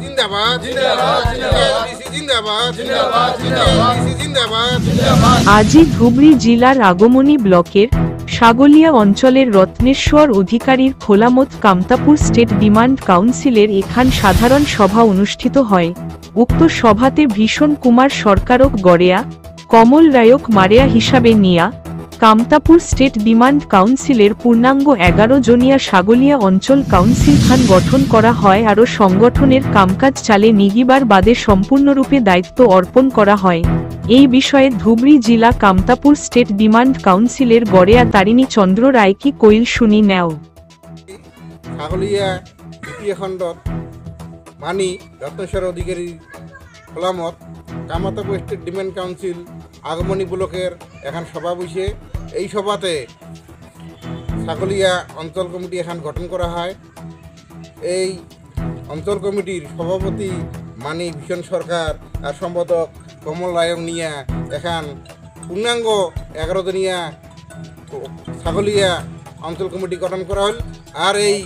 জিন্দাবাদ জিন্দাবাদ জিন্দাবাদ জিন্দাবাদ জিন্দাবাদ। আজই ধুবড়ী জেলার আগমনী ব্লকের সাগলিয়া অঞ্চলের রত্নেশ্বর অধিকারীর খোলামত কামতাপুর স্টেট ডিমান্ড কাউন্সিলের এখান সাধারণ সভা অনুষ্ঠিত হয়। উক্ত সভাতে ভীষণ কুমার সরকারক গড়েয়া, কমল রায়ক মারেয়া হিসাবে নিয়া কামতাপুর স্টেট ডিমান্ড কাউন্সিলের পূর্ণাঙ্গ 11 জনিয়া সাগলিয়া অঞ্চল কাউন্সিল খান গঠন করা হয় আরও সংগঠনের কামকাজ চালে নিগিবার বাদে সম্পূর্ণরূপে দায়িত্ব অর্পণ করা হয়। এই বিষয়ে ধুবড়ী জেলা কামতাপুর স্টেট ডিমান্ড কাউন্সিলের গড়েয়া তারিণী চন্দ্র রায় কি কইল শুনি নেও। সাগলিয়া দ্বিতীয় খণ্ডত মানি রত্নেশ্বর অধিকারী খোলামত কামতাপুর স্টেট ডিমান্ড কাউন্সিল আগমনী ব্লকের এখন সভা বসে। এই সভাতে সাগলিয়া অঞ্চল কমিটি এখন গঠন করা হয়। এই অঞ্চল কমিটির সভাপতি মানি ভীষণ সরকার আর সম্পাদক কমল রায়ক নিয়া এখন পূর্ণাঙ্গ 11 জনিয়া সাগলিয়া অঞ্চল কমিটি গঠন করা হল। আর এই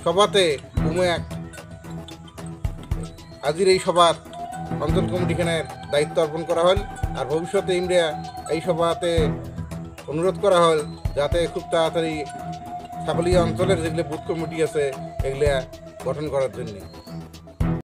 সভাতে আজির এই সভাত অঞ্চল কমিটিখানের দায়িত্ব অর্পণ করা হল। আর ভবিষ্যতে ইন্ডিয়া এই সভাতে অনুরোধ করা হল যাতে খুব তাড়াতাড়ি সাগলিয়া অঞ্চলের যেগুলো বুথ কমিটি আছে এগুলা গঠন করার জন্য।